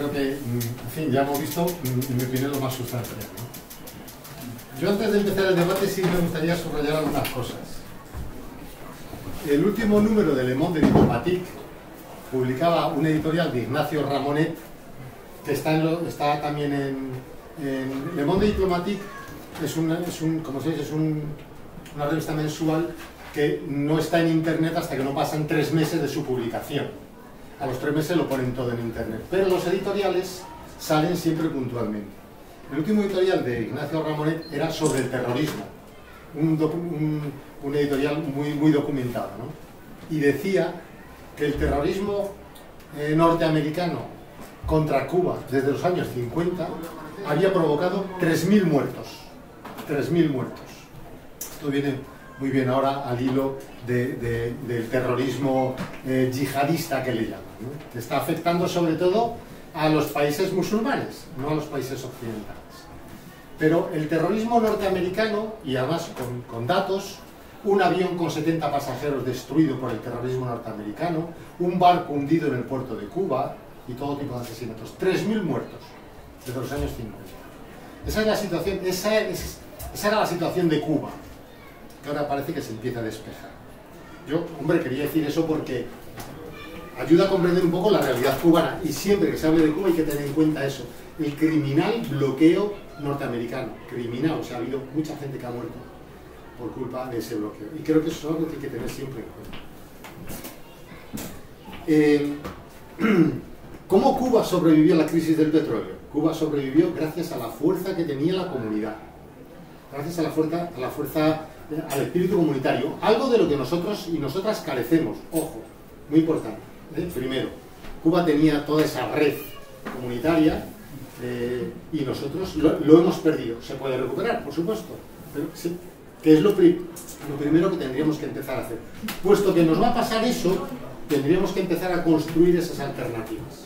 creo que, en fin, ya hemos visto, en mi opinión, lo más sustancial, ¿no? Yo antes de empezar el debate sí me gustaría subrayar algunas cosas. El último número de Le Monde Diplomatique publicaba una editorial de Ignacio Ramonet, que está también en Le Monde Diplomatique. Como sabéis, es una revista mensual que no está en internet hasta que no pasan 3 meses de su publicación. A los 3 meses lo ponen todo en internet, pero los editoriales salen siempre puntualmente. El último editorial de Ignacio Ramonet era sobre el terrorismo, un editorial muy documentado, ¿no? Y decía que el terrorismo norteamericano contra Cuba desde los años 50 había provocado 3.000 muertos. 3.000 muertos. Esto viene muy bien ahora al hilo del terrorismo yihadista que le llaman, ¿no? Está afectando sobre todo a los países musulmanes, no a los países occidentales. Pero el terrorismo norteamericano, y además con datos, un avión con 70 pasajeros destruido por el terrorismo norteamericano, un barco hundido en el puerto de Cuba y todo tipo de asesinatos. 3.000 muertos desde los años 50. Esa es la situación, esa era la situación de Cuba, que ahora parece que se empieza a despejar. Yo, hombre, quería decir eso porque ayuda a comprender un poco la realidad cubana, y siempre que se hable de Cuba hay que tener en cuenta eso, el criminal bloqueo norteamericano, criminal, o sea, ha habido mucha gente que ha muerto por culpa de ese bloqueo, y creo que eso es algo que hay que tener siempre en cuenta. ¿Cómo Cuba sobrevivió a la crisis del petróleo? Cuba sobrevivió gracias a la fuerza que tenía la comunidad, gracias a la fuerza, al espíritu comunitario, algo de lo que nosotros y nosotras carecemos, ojo, muy importante. Primero, Cuba tenía toda esa red comunitaria y nosotros lo hemos perdido. Se puede recuperar, por supuesto, pero sí, que es lo primero que tendríamos que empezar a hacer. Puesto que nos va a pasar eso, tendríamos que empezar a construir esas alternativas.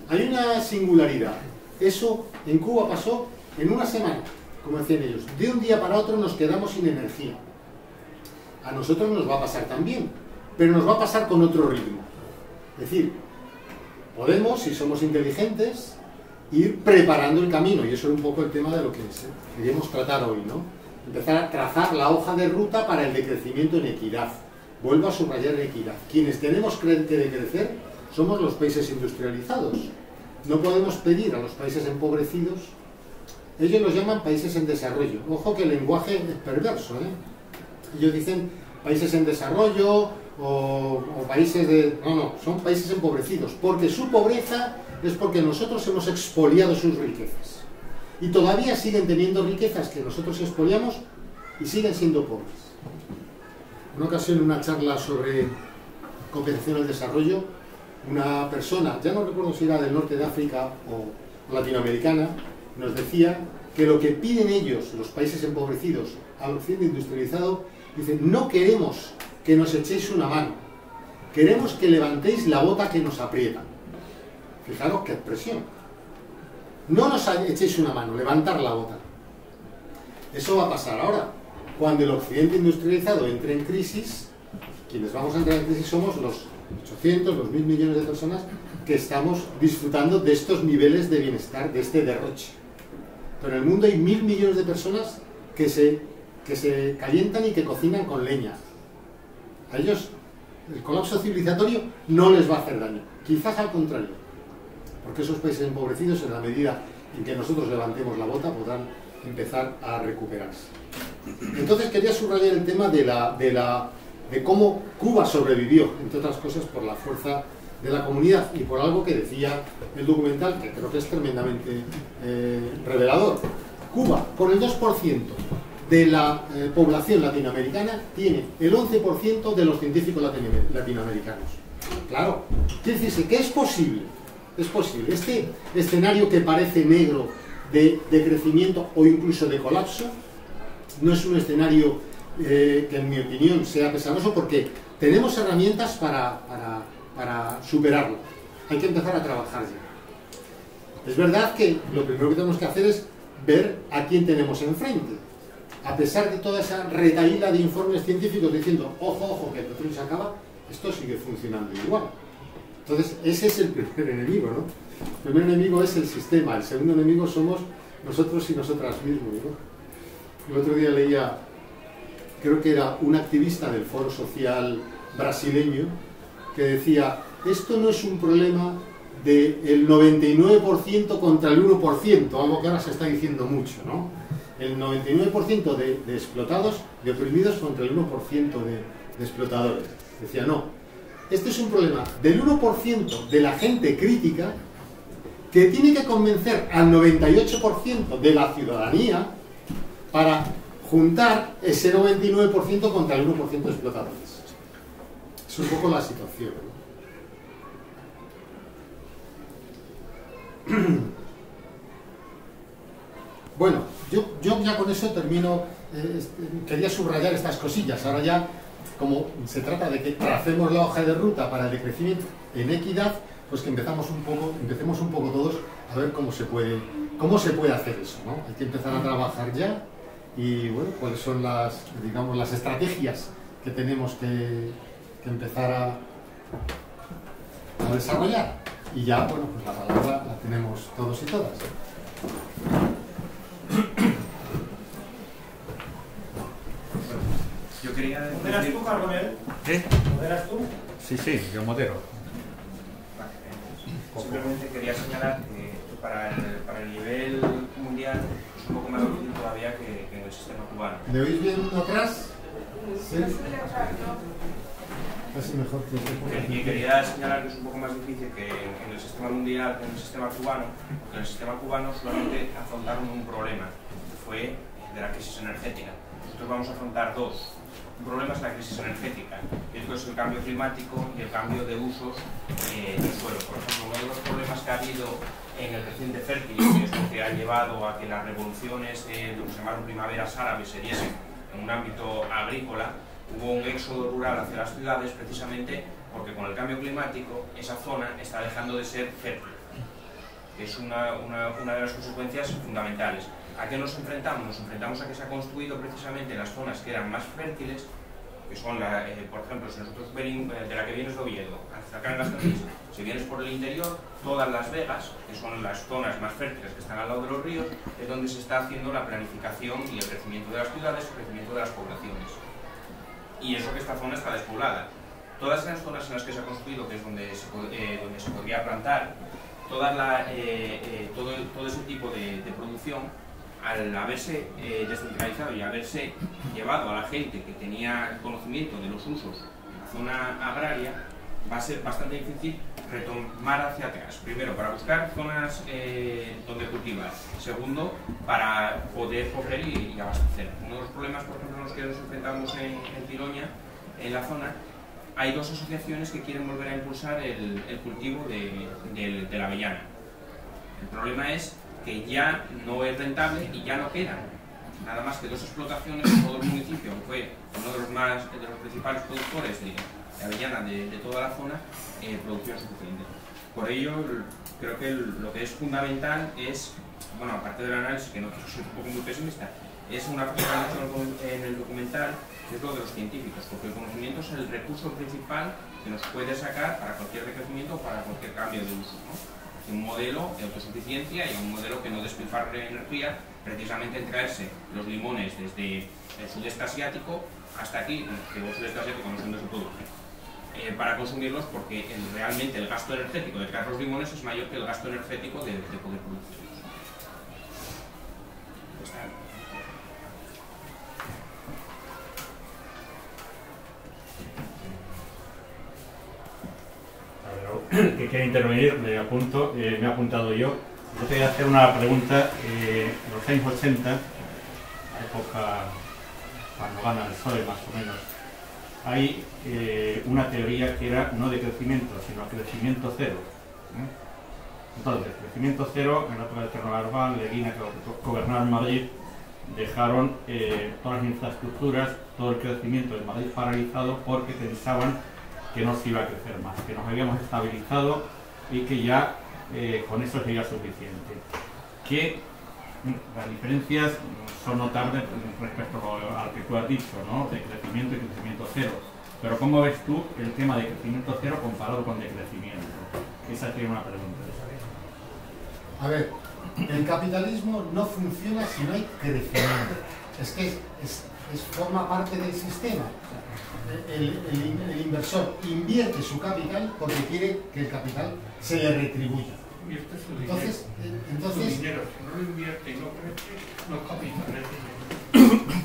Hay una singularidad. Eso en Cuba pasó en una semana, como decían ellos. De un día para otro nos quedamos sin energía. A nosotros nos va a pasar también, pero nos va a pasar con otro ritmo. Es decir, podemos, si somos inteligentes, ir preparando el camino, y eso es un poco el tema de lo que queríamos tratar hoy, ¿no? Empezar a trazar la hoja de ruta para el decrecimiento en equidad. Vuelvo a subrayar equidad. Quienes tenemos que decrecer somos los países industrializados. No podemos pedir a los países empobrecidos. Ellos los llaman países en desarrollo. Ojo que el lenguaje es perverso, ¿eh? Ellos dicen países en desarrollo o países de... No, son países empobrecidos, porque su pobreza es porque nosotros hemos expoliado sus riquezas. Y todavía siguen teniendo riquezas que nosotros expoliamos y siguen siendo pobres. En una ocasión, en una charla sobre cooperación al desarrollo, una persona, ya no recuerdo si era del norte de África o latinoamericana, nos decía que lo que piden ellos, los países empobrecidos, al occidente industrializado, dicen: no queremos que nos echéis una mano, queremos que levantéis la bota que nos aprieta. Fijaros qué expresión. No nos echéis una mano, levantar la bota. Eso va a pasar ahora. Cuando el occidente industrializado entre en crisis, quienes vamos a entrar en crisis somos los 800, los 1.000 millones de personas que estamos disfrutando de estos niveles de bienestar, de este derroche. Pero en el mundo hay 1.000 millones de personas que se calientan y que cocinan con leña. A ellos el colapso civilizatorio no les va a hacer daño, quizás al contrario, porque esos países empobrecidos, en la medida en que nosotros levantemos la bota, podrán empezar a recuperarse. Entonces quería subrayar el tema de cómo Cuba sobrevivió, entre otras cosas por la fuerza de la comunidad y por algo que decía el documental, que creo que es tremendamente revelador. Cuba, por el 2% de la población latinoamericana, tiene el 11% de los científicos latinoamericanos. Claro, quiere decirse que es posible. Es posible. Este escenario que parece negro de crecimiento o incluso de colapso no es un escenario que en mi opinión sea pesaroso, porque tenemos herramientas para superarlo. Hay que empezar a trabajar ya. Es verdad que lo primero que tenemos que hacer es ver a quién tenemos enfrente. A pesar de toda esa retahíla de informes científicos diciendo ojo, ojo, que el petróleo se acaba, esto sigue funcionando igual. Entonces, ese es el primer enemigo, ¿no? El primer enemigo es el sistema, el segundo enemigo somos nosotros y nosotras mismos, ¿no? El otro día leía, creo que era un activista del Foro Social brasileño, que decía, esto no es un problema del 99% contra el 1%, algo que ahora se está diciendo mucho, ¿no? El 99% de explotados, de oprimidos contra el 1% de explotadores. Decía, no, este es un problema del 1% de la gente crítica que tiene que convencer al 98% de la ciudadanía para juntar ese 99% contra el 1% de explotadores. Es un poco la situación, ¿no? Bueno, yo ya con eso termino. Quería subrayar estas cosillas. Ahora ya, como se trata de que tracemos la hoja de ruta para el decrecimiento en equidad, pues que empecemos un poco todos a ver cómo se puede hacer eso, ¿no? Hay que empezar a trabajar ya y, bueno, cuáles son las estrategias que tenemos que empezar a desarrollar. Y ya, bueno, pues la palabra la tenemos todos y todas. Yo quería... ¿Moderas tú, Carbonell? ¿Qué? ¿Moderas tú? Sí, yo modero. Simplemente quería señalar que para el nivel mundial es un poco más difícil todavía que en el sistema cubano. ¿Me oís bien atrás? ¿Sí? Casi mejor que Y quería señalar que es un poco más difícil que en el sistema mundial que en el sistema cubano, porque en el sistema cubano solamente afrontaron un problema, que fue de la crisis energética. Nosotros vamos a afrontar dos. Un problema es la crisis energética, y esto es el cambio climático y el cambio de usos del suelo. Por ejemplo, uno de los problemas que ha habido en el creciente fértil, que es lo que ha llevado a que las revoluciones de lo que se llamaron primaveras árabes se diesen en un ámbito agrícola, hubo un éxodo rural hacia las ciudades precisamente porque con el cambio climático esa zona está dejando de ser fértil, que es una de las consecuencias fundamentales. ¿A qué nos enfrentamos? Nos enfrentamos a que se ha construido precisamente las zonas que eran más fértiles, que son, por ejemplo, si nosotros venimos de la que vienes de Oviedo, hasta acá en Gasteiz, si vienes por el interior, todas Las Vegas, que son las zonas más fértiles que están al lado de los ríos, es donde se está haciendo la planificación y el crecimiento de las ciudades, el crecimiento de las poblaciones. Y eso que esta zona está despoblada. Todas esas zonas en las que se ha construido, que es donde se podría plantar, todo ese tipo de producción, al haberse descentralizado y haberse llevado a la gente que tenía conocimiento de los usos en la zona agraria, va a ser bastante difícil retomar hacia atrás. Primero, para buscar zonas donde cultivar. Segundo, para poder coger y abastecer. Uno de los problemas, por ejemplo, en los que nos enfrentamos en Tiroña, en la zona, hay dos asociaciones que quieren volver a impulsar el cultivo de la avellana. El problema es que ya no es rentable y ya no quedan nada más que dos explotaciones en todo el municipio, que fue uno de los principales productores de avellana de toda la zona, producción suficiente. Por ello, creo que lo que es fundamental es, bueno, aparte del análisis, que no quiero ser un poco muy pesimista, es una cosa que han hecho en el documental, que es lo de los científicos, porque el conocimiento es el recurso principal que nos puede sacar para cualquier decrecimiento o para cualquier cambio de uso, ¿no? Un modelo de autosuficiencia y un modelo que no despilfarre energía, precisamente en traerse los limones desde el sudeste asiático hasta aquí, que el sudeste asiático no es donde se produce, para consumirlos, porque realmente el gasto energético de traer los limones es mayor que el gasto energético de poder producirlos. Que quiere intervenir, me apunto, me he apuntado yo. Yo te voy a hacer una pregunta. En los años 80, la época cuando gana el PSOE más o menos, hay una teoría que era no de crecimiento, sino crecimiento cero. Entonces, crecimiento cero, en la época de Terno Garbán, Leguina, que gobernaron Madrid, dejaron todas las infraestructuras, todo el crecimiento de Madrid paralizado porque pensaban que no se iba a crecer más, que nos habíamos estabilizado y que ya con eso sería suficiente. Que las diferencias son notables respecto al que tú has dicho, ¿no? De crecimiento y crecimiento cero. Pero ¿cómo ves tú el tema de crecimiento cero comparado con decrecimiento? Esa sería una pregunta. A ver, el capitalismo no funciona si no hay crecimiento. Es que forma parte del sistema. El inversor invierte su capital porque quiere que el capital se le retribuya. Entonces, dinero, si no lo invierte y no crece, no capitaliza.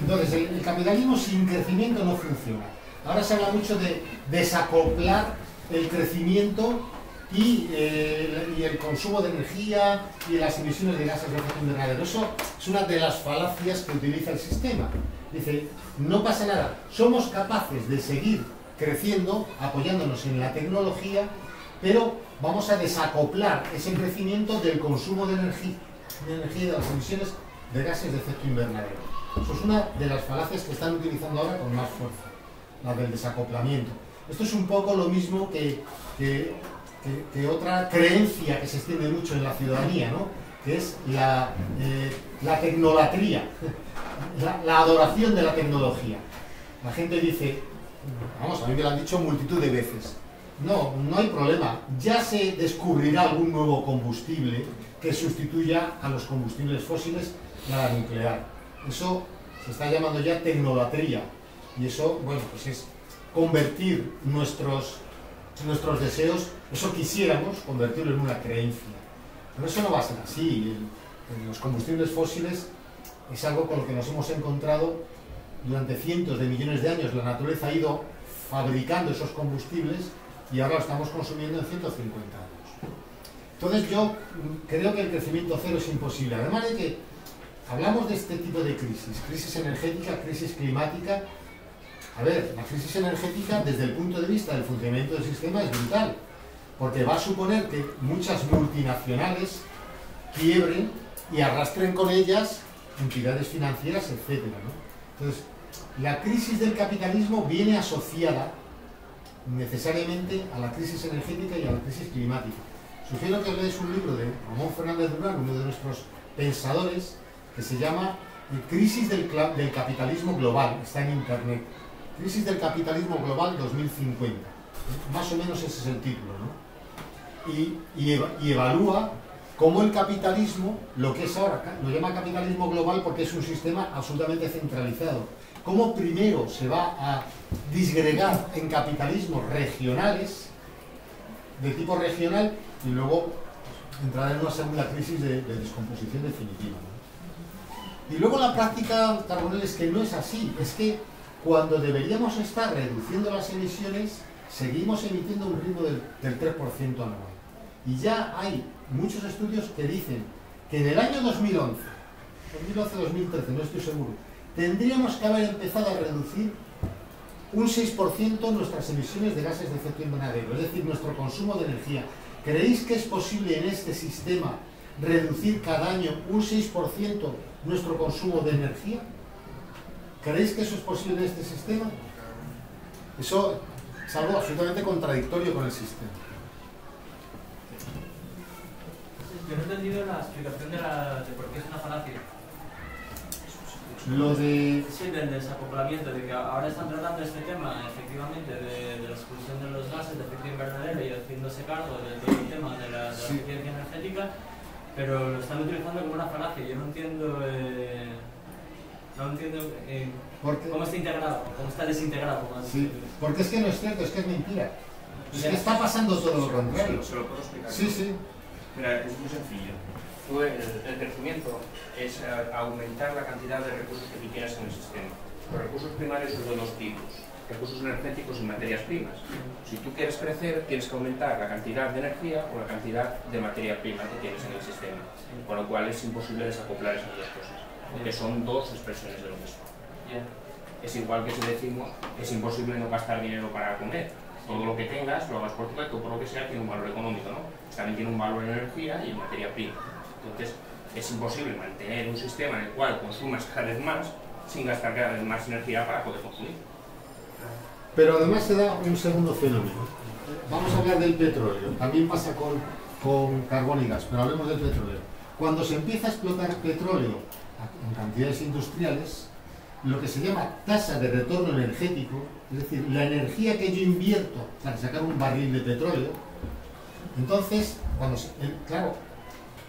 Entonces, el capitalismo sin crecimiento no funciona. Ahora se habla mucho de desacoplar el crecimiento y el consumo de energía y las emisiones de gases de efecto invernadero. Eso es una de las falacias que utiliza el sistema. Dice, no pasa nada, somos capaces de seguir creciendo, apoyándonos en la tecnología, pero vamos a desacoplar ese crecimiento del consumo de energía y de las emisiones de gases de efecto invernadero. Eso es una de las falacias que están utilizando ahora con más fuerza, la del desacoplamiento. Esto es un poco lo mismo que otra creencia que se extiende mucho en la ciudadanía, ¿no? Que es la tecnolatría, la adoración de la tecnología. La gente dice, vamos, a mí me lo han dicho multitud de veces, no hay problema, ya se descubrirá algún nuevo combustible que sustituya a los combustibles fósiles y a la nuclear. Eso se está llamando ya tecnolatría, y eso, bueno, pues es convertir nuestros deseos, eso quisiéramos convertirlo en una creencia. Pero eso no va a ser así. Los combustibles fósiles es algo con lo que nos hemos encontrado durante cientos de millones de años. La naturaleza ha ido fabricando esos combustibles y ahora lo estamos consumiendo en 150 años. Entonces yo creo que el crecimiento cero es imposible. Además de que hablamos de este tipo de crisis energética, crisis climática. A ver, la crisis energética desde el punto de vista del funcionamiento del sistema es brutal, porque va a suponer que muchas multinacionales quiebren y arrastren con ellas entidades financieras, etc., ¿no? Entonces, la crisis del capitalismo viene asociada necesariamente a la crisis energética y a la crisis climática. Sugiero que leáis un libro de Ramón Fernández Durán, uno de nuestros pensadores, que se llama Crisis del capitalismo global, está en internet. Crisis del capitalismo global 2050. Más o menos ese es el título, ¿no? Y evalúa cómo el capitalismo, lo que es ahora, lo llama capitalismo global porque es un sistema absolutamente centralizado. Cómo primero se va a disgregar en capitalismos regionales, de tipo regional, y luego entrará en una segunda crisis de descomposición definitiva, ¿no? Y luego la práctica, Carbonell, es que no es así, es que cuando deberíamos estar reduciendo las emisiones, seguimos emitiendo un ritmo del 3% anual. Y ya hay muchos estudios que dicen que en el año 2011-2013, no estoy seguro, tendríamos que haber empezado a reducir un 6% nuestras emisiones de gases de efecto invernadero, es decir, nuestro consumo de energía. ¿Creéis que es posible en este sistema reducir cada año un 6% nuestro consumo de energía? ¿Creéis que eso es posible en este sistema? Eso es algo absolutamente contradictorio con el sistema. Yo no he entendido la explicación de por qué es una falacia. Lo de... Sí, del desacoplamiento, de que ahora están tratando este tema, efectivamente, de la exclusión de los gases de efecto invernadero y haciéndose cargo de todo el tema de la eficiencia energética, pero lo están utilizando como una falacia. Yo no entiendo... cómo está integrado, cómo está desintegrado. Sí, porque es que no es cierto, es que es mentira. Es que está pasando todo lo contrario. ¿Se lo puedo explicar? Sí, sí. Mira, es muy sencillo. El crecimiento es aumentar la cantidad de recursos que tú tienes en el sistema. Los recursos primarios son de dos tipos: recursos energéticos y materias primas. Si tú quieres crecer, tienes que aumentar la cantidad de energía o la cantidad de materia prima que tienes en el sistema. Con lo cual es imposible desacoplar esas dos cosas, porque son dos expresiones de lo mismo. Es igual que si decimos es imposible no gastar dinero para comer. Todo lo que tengas, lo hagas por tu cuenta, por lo que sea, tiene un valor económico, ¿no? También tiene un valor en energía y en materia prima. Entonces, es imposible mantener un sistema en el cual consumas cada vez más sin gastar cada vez más energía para poder consumir. Pero además se da un segundo fenómeno. Vamos a hablar del petróleo. También pasa con carbón y gas, pero hablemos del petróleo. Cuando se empieza a explotar petróleo en cantidades industriales, lo que se llama tasa de retorno energético, es decir, la energía que yo invierto para sacar un barril de petróleo, entonces, claro,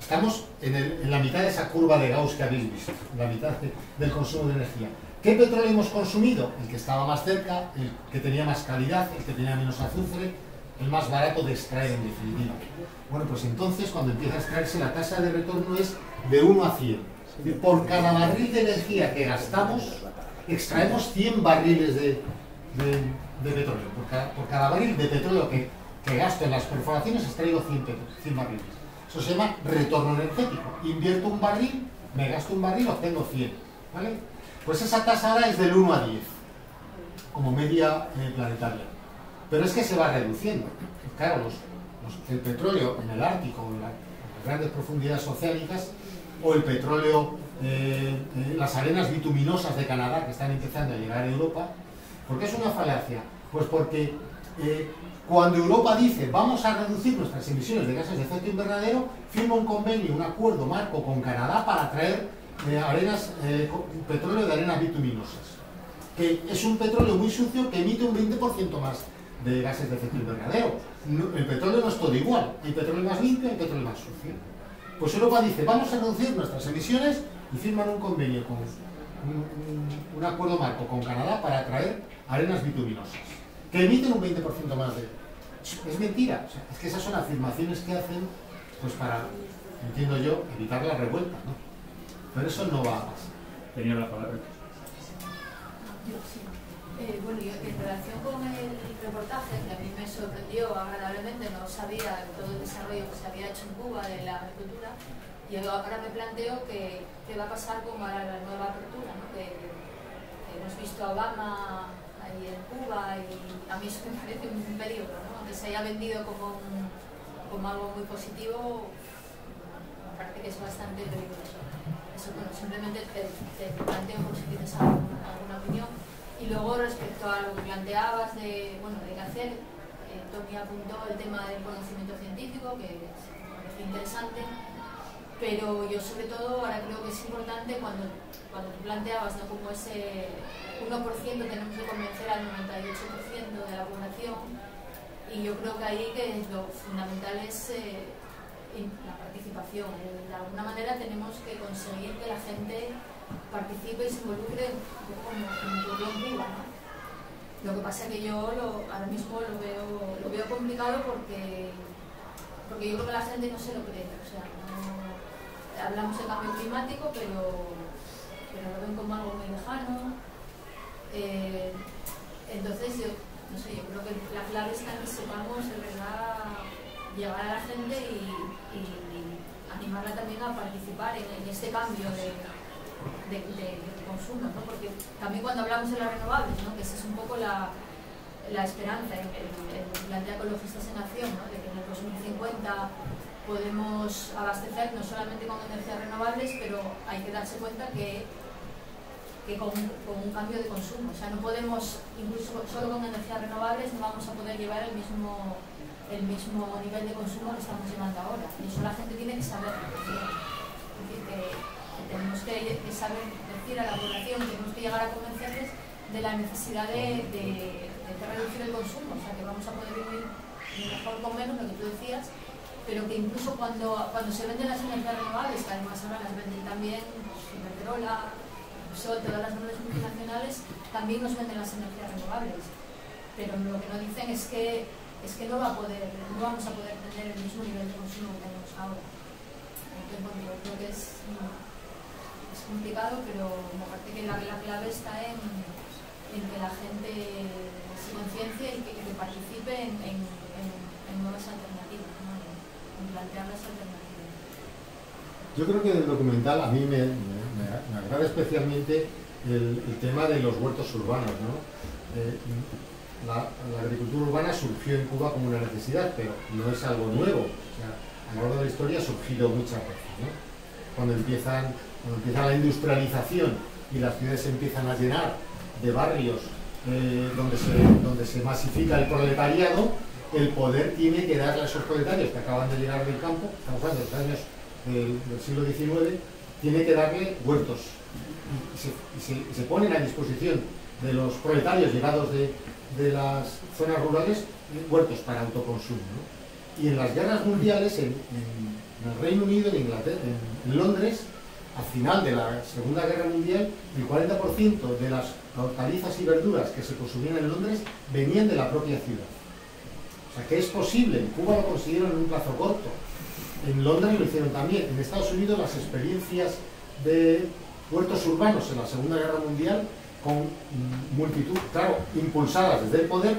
Estamos en la mitad de esa curva de Gauss que habéis visto, en la mitad del consumo de energía. ¿Qué petróleo hemos consumido? El que estaba más cerca, el que tenía más calidad, el que tenía menos azufre, el más barato de extraer en definitiva. Bueno, pues entonces cuando empieza a extraerse la tasa de retorno es de 1 a 100. Es decir, por cada barril de energía que gastamos, extraemos 100 barriles de petróleo. Por cada barril de petróleo que gasto en las perforaciones, extraigo 100 barriles. Eso se llama retorno energético. Invierto un barril, me gasto un barril, obtengo 100. ¿Vale? Pues esa tasa ahora es del 1 a 10, como media planetaria. Pero es que se va reduciendo. Claro, el petróleo en el Ártico, en las grandes profundidades oceánicas, o el petróleo, las arenas bituminosas de Canadá que están empezando a llegar a Europa. ¿Por qué es una falacia? Pues porque cuando Europa dice vamos a reducir nuestras emisiones de gases de efecto invernadero, firma un convenio, un acuerdo marco con Canadá para traer petróleo de arenas bituminosas, que es un petróleo muy sucio que emite un 20% más de gases de efecto invernadero. El petróleo no es todo igual, hay petróleo más limpio y hay petróleo más sucio. Pues Europa dice vamos a reducir nuestras emisiones y firman un convenio con un acuerdo marco con Canadá para traer arenas bituminosas que emiten un 20% más de... Es mentira, o sea, es que esas son afirmaciones que hacen pues para, entiendo yo, evitar la revuelta, ¿no? Pero eso no va a pasar. Tenía la palabra. Bueno, yo en relación con el reportaje, que a mí me sorprendió agradablemente, no sabía todo el desarrollo que se había hecho en Cuba de la agricultura, y ahora me planteo qué va a pasar con la nueva apertura, ¿no? Que hemos visto a Obama ahí en Cuba y a mí eso me parece un peligro, ¿no? Aunque se haya vendido como algo muy positivo, me parece que es bastante peligroso. Eso, bueno, simplemente te planteo por si tienes alguna opinión. Y luego respecto a lo que planteabas de qué hacer, Tony apuntó el tema del conocimiento científico, que me parece interesante, pero yo sobre todo ahora creo que es importante cuando tú planteabas, ¿no?, como ese 1% tenemos que convencer al 98% de la población, y yo creo que ahí que lo fundamental es la participación. De alguna manera tenemos que conseguir que la gente participe y se involucre como ocurrió en Cuba, ¿no? Lo que pasa es que yo ahora mismo lo veo complicado porque yo creo que la gente no se lo cree. O sea, hablamos de cambio climático, pero lo ven como algo muy lejano. Entonces yo creo que la clave está en que sepamos de verdad llegar a la gente y animarla también a participar en este cambio de consumo, ¿no? Porque también cuando hablamos de las renovables, ¿no?, que esa es un poco la esperanza, el plantea Ecologistas en Acción, ¿no?, de que en el 2050 podemos abastecer no solamente con energías renovables, pero hay que darse cuenta que con un cambio de consumo, o sea, no podemos, incluso solo con energías renovables no vamos a poder llevar el mismo nivel de consumo que estamos llevando ahora, y eso la gente tiene que saber. Es decir, que tenemos que saber decir a la población, tenemos que llegar a convencerles de la necesidad de reducir el consumo, o sea, que vamos a poder vivir mejor con menos, lo que tú decías, pero que incluso cuando se venden las energías renovables, que además ahora las venden también Iberdrola, Repsol, todas las grandes multinacionales, también nos venden las energías renovables, pero lo que no dicen es que no vamos a poder tener el mismo nivel de consumo que tenemos ahora. Entonces, bueno, yo creo que es complicado, pero me parece que la clave está en que la gente se conciencie y que participe en nuevas alternativas, ¿no?, en plantear las alternativas. Yo creo que del documental a mí me agrada especialmente el tema de los huertos urbanos, ¿no? La agricultura urbana surgió en Cuba como una necesidad, pero no es algo nuevo. O sea, a lo largo de la historia ha surgido muchas veces, ¿no? Cuando empieza la industrialización y las ciudades se empiezan a llenar de barrios donde se masifica el proletariado, el poder tiene que darle a esos proletarios que acaban de llegar del campo, estamos hablando de los años del siglo XIX, tiene que darle huertos y se ponen a disposición de los proletarios llegados de las zonas rurales huertos para autoconsumo, ¿no? Y en las guerras mundiales, En el Reino Unido, en Inglaterra, en Londres, al final de la Segunda Guerra Mundial, el 40% de las hortalizas y verduras que se consumían en Londres venían de la propia ciudad. O sea que es posible, en Cuba lo consiguieron en un plazo corto, en Londres lo hicieron también, en Estados Unidos las experiencias de huertos urbanos en la Segunda Guerra Mundial con multitud, claro, impulsadas desde el poder,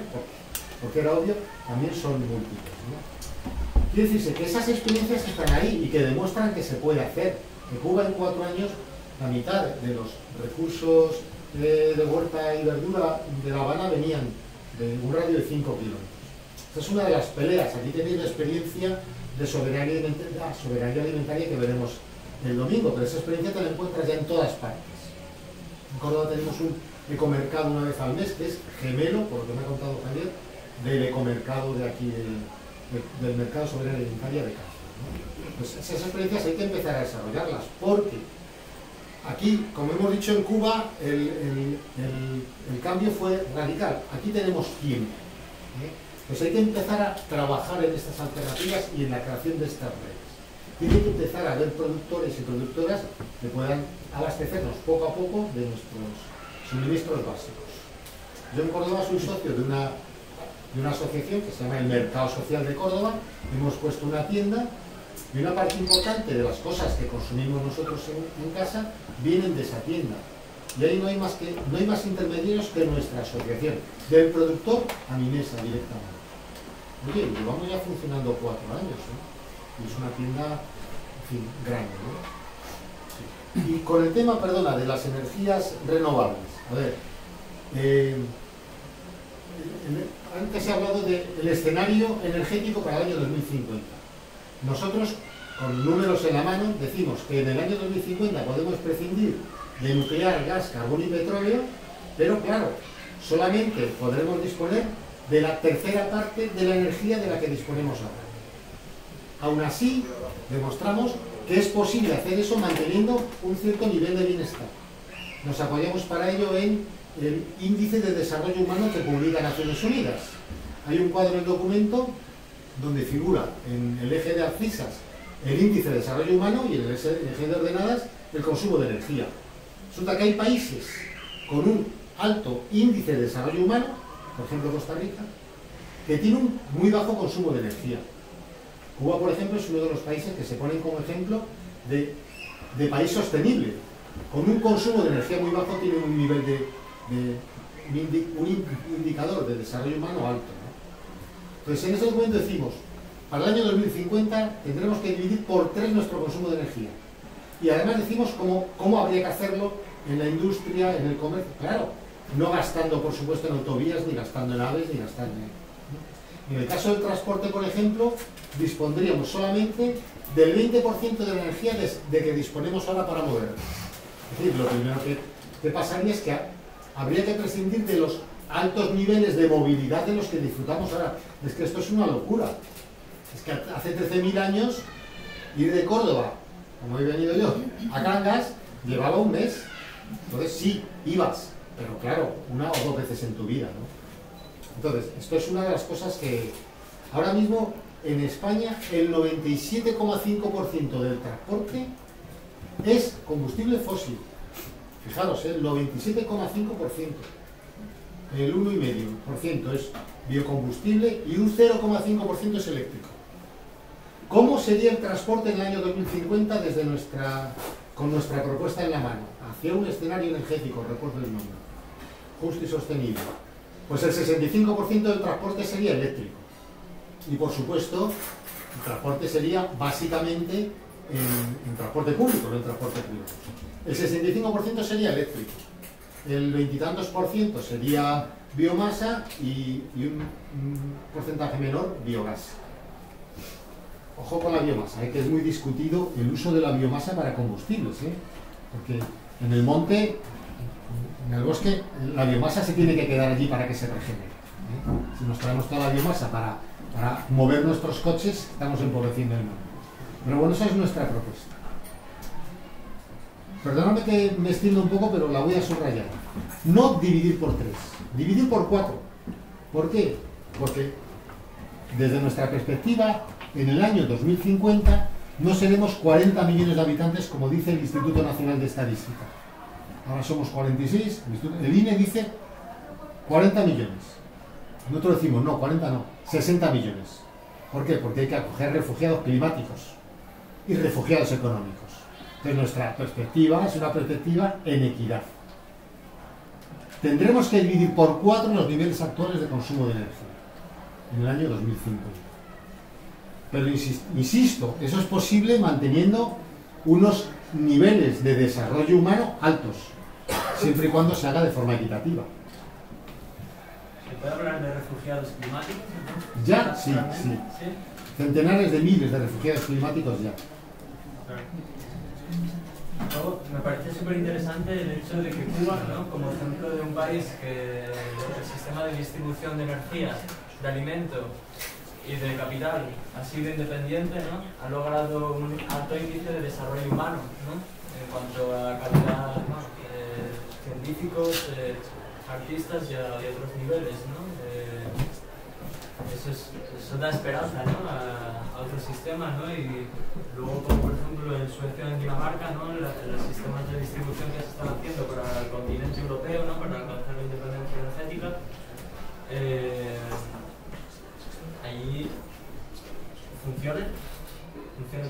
porque era obvio, también son múltiples, ¿no? Quiere decirse que esas experiencias están ahí y que demuestran que se puede hacer. En Cuba en 4 años la mitad de los recursos de huerta y verdura de La Habana venían de un radio de 5 kilómetros. Esta es una de las peleas. Aquí tenéis la experiencia de soberanía alimentaria que veremos el domingo, pero esa experiencia te la encuentras ya en todas partes. En Córdoba tenemos un ecomercado una vez al mes, que es gemelo, por lo que me ha contado Javier, del ecomercado de aquí, del mercado soberano alimentaria de Cáceres, ¿no? Pues esas experiencias hay que empezar a desarrollarlas, porque aquí, como hemos dicho en Cuba, el cambio fue radical. Aquí tenemos tiempo, ¿eh? Pues hay que empezar a trabajar en estas alternativas y en la creación de estas redes. Tiene que empezar a haber productores y productoras que puedan abastecernos poco a poco de nuestros suministros básicos. Yo en Córdoba soy socio de una asociación que se llama el Mercado Social de Córdoba. Hemos puesto una tienda y una parte importante de las cosas que consumimos nosotros en casa vienen de esa tienda. Y ahí no hay más intermediarios que nuestra asociación, del productor a mi mesa directamente. Oye, llevamos ya funcionando 4 años, ¿eh? Y es una tienda, en fin, grande, ¿no? Y con el tema, perdona, de las energías renovables. A ver, antes he hablado del escenario energético para el año 2050. Nosotros, con números en la mano, decimos que en el año 2050 podemos prescindir de nuclear, gas, carbón y petróleo, pero claro, solamente podremos disponer de la tercera parte de la energía de la que disponemos ahora. Aún así, demostramos que es posible hacer eso manteniendo un cierto nivel de bienestar. Nos apoyamos para ello en el Índice de Desarrollo Humano que publica Naciones Unidas. Hay un cuadro en el documento donde figura en el eje de abscisas el Índice de Desarrollo Humano y en el eje de ordenadas el consumo de energía. Resulta que hay países con un alto índice de desarrollo humano, por ejemplo Costa Rica, que tiene un muy bajo consumo de energía. Cuba, por ejemplo, es uno de los países que se ponen como ejemplo de país sostenible. Con un consumo de energía muy bajo tiene un nivel un indicador de desarrollo humano alto, ¿no? Entonces, en ese documento decimos, para el año 2050 tendremos que dividir por 3 nuestro consumo de energía. Y además decimos cómo habría que hacerlo en la industria, en el comercio. Claro, no gastando, por supuesto, en autovías, ni gastando en aves, ni gastando en... ¿no? En el caso del transporte, por ejemplo, dispondríamos solamente del 20% de la energía de que disponemos ahora para movernos. Es decir, lo primero que pasaría es que habría que prescindir de los altos niveles de movilidad de los que disfrutamos ahora. Es que esto es una locura. Es que hace 13.000 años ir de Córdoba, como he venido yo, a Cangas, llevaba un mes. Entonces sí, ibas, pero claro, 1 o 2 veces en tu vida, ¿no? Entonces, esto es una de las cosas que ahora mismo en España el 97,5% del transporte es combustible fósil. Fijaros, el 97,5%. El 1,5% es biocombustible y un 0,5% es eléctrico. ¿Cómo sería el transporte en el año 2050 con nuestra propuesta en la mano? Hacia un escenario energético, recuerdo el nombre, justo y sostenible. Pues el 65% del transporte sería eléctrico. Y por supuesto, el transporte sería básicamente en transporte público, no en transporte privado. El 65% sería eléctrico. El 20 y tantos por ciento sería biomasa y un porcentaje menor biogás. Ojo con la biomasa, que es muy discutido el uso de la biomasa para combustibles, porque en el monte, en el bosque, la biomasa se tiene que quedar allí para que se regenere. Si nos traemos toda la biomasa para mover nuestros coches, estamos empobreciendo el mundo. Pero bueno, esa es nuestra propuesta. Perdóname que me extiendo un poco, pero la voy a subrayar. No dividir por 3, dividir por 4. ¿Por qué? Porque desde nuestra perspectiva, en el año 2050 no seremos 40 millones de habitantes como dice el Instituto Nacional de Estadística. Ahora somos 46, el INE dice 40 millones. Nosotros decimos, no, 40 no, 60 millones. ¿Por qué? Porque hay que acoger refugiados climáticos y refugiados económicos. Entonces nuestra perspectiva es una perspectiva en equidad. Tendremos que dividir por 4 los niveles actuales de consumo de energía en el año 2050. Pero insisto, eso es posible manteniendo unos niveles de desarrollo humano altos, siempre y cuando se haga de forma equitativa. ¿Se puede hablar de refugiados climáticos? Ya, sí. Centenares de miles de refugiados climáticos ya. Luego, me parece súper interesante el hecho de que Cuba, ¿no?, como ejemplo de un país que el sistema de distribución de energía, de alimento y de capital ha sido independiente, ¿no?, ha logrado un alto índice de desarrollo humano, ¿no?, en cuanto a calidad, ¿no?, científicos, artistas y a otros niveles, ¿no? Eso da esperanza, ¿no?, a otros sistemas, ¿no? Y luego, como por ejemplo en Suecia o en Dinamarca, ¿no?, los sistemas de distribución que se están haciendo para el continente europeo, ¿no?, para alcanzar la independencia energética, allí funciona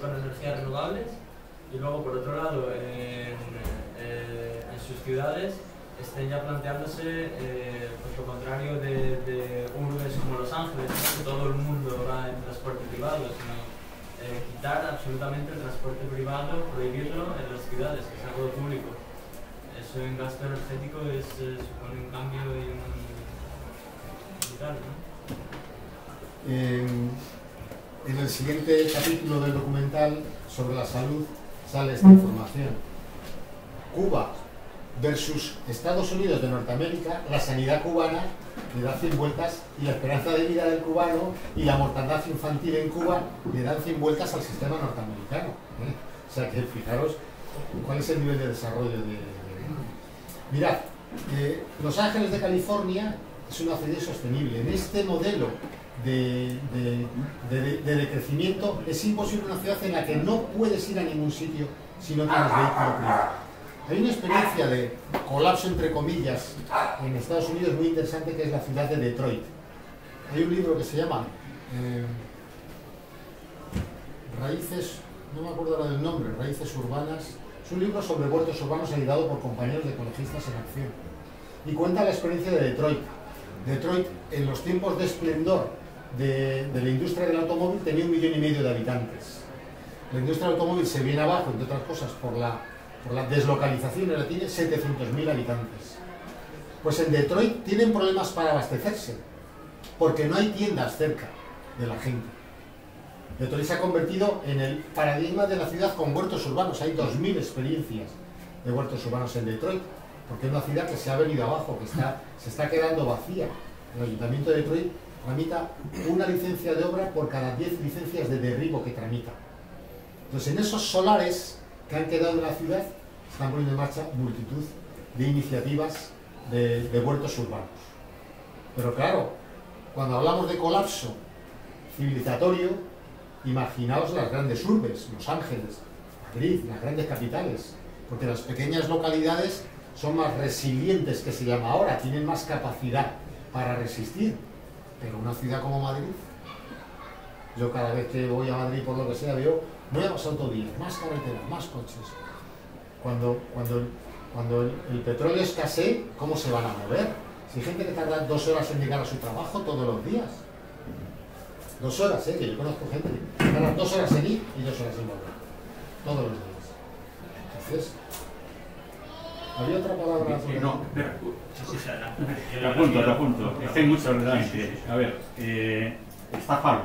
con energías renovables, y luego por otro lado en sus ciudades estén ya planteándose pues lo contrario de urbes como Los Ángeles, ¿no?, que todo el mundo va en transporte privado, sino quitar absolutamente el transporte privado, prohibirlo en las ciudades, que sea todo público. Eso en gasto energético supone un cambio vital, ¿no? En el siguiente capítulo del documental sobre la salud sale esta información. Cuba versus Estados Unidos de Norteamérica, la sanidad cubana le da 100 vueltas y la esperanza de vida del cubano y la mortandad infantil en Cuba le dan 100 vueltas al sistema norteamericano. O sea que fijaros cuál es el nivel de desarrollo Mirad, Los Ángeles de California es una ciudad sostenible. En este modelo de decrecimiento es imposible una ciudad en la que no puedes ir a ningún sitio si no tienes vehículo privado. Hay una experiencia de colapso, entre comillas, en Estados Unidos muy interesante, que es la ciudad de Detroit. Hay un libro que se llama Raíces, no me acuerdo ahora del nombre, Raíces Urbanas. Es un libro sobre huertos urbanos editado por compañeros de ecologistas en acción. Y cuenta la experiencia de Detroit. Detroit, en los tiempos de esplendor de la industria del automóvil, tenía 1,5 millones de habitantes. La industria del automóvil se viene abajo, entre otras cosas, por la deslocalización, ahora tiene 700.000 habitantes. Pues en Detroit tienen problemas para abastecerse, porque no hay tiendas cerca de la gente. Detroit se ha convertido en el paradigma de la ciudad con huertos urbanos. Hay 2.000 experiencias de huertos urbanos en Detroit, porque es una ciudad que se ha venido abajo, que se está quedando vacía. El Ayuntamiento de Detroit tramita una licencia de obra por cada 10 licencias de derribo que tramita. Entonces, en esos solares que han quedado en la ciudad, están poniendo en marcha multitud de iniciativas de huertos urbanos. Pero claro, cuando hablamos de colapso civilizatorio, imaginaos las grandes urbes, Los Ángeles, Madrid, las grandes capitales, porque las pequeñas localidades son más resilientes, que se llama ahora, tienen más capacidad para resistir. Pero una ciudad como Madrid, yo cada vez que voy a Madrid por lo que sea veo nuevas autovías, más carreteras, más coches. Cuando el petróleo escasee, ¿cómo se van a mover? Si hay gente que tarda 2 horas en llegar a su trabajo todos los días. 2 horas, que yo conozco gente que tarda 2 horas en ir y 2 horas en volver. Todos los días. Entonces, ¿había otra palabra? Sí, no, espera. Te apunto. Es que hay muchos realmente. A ver, está Faro.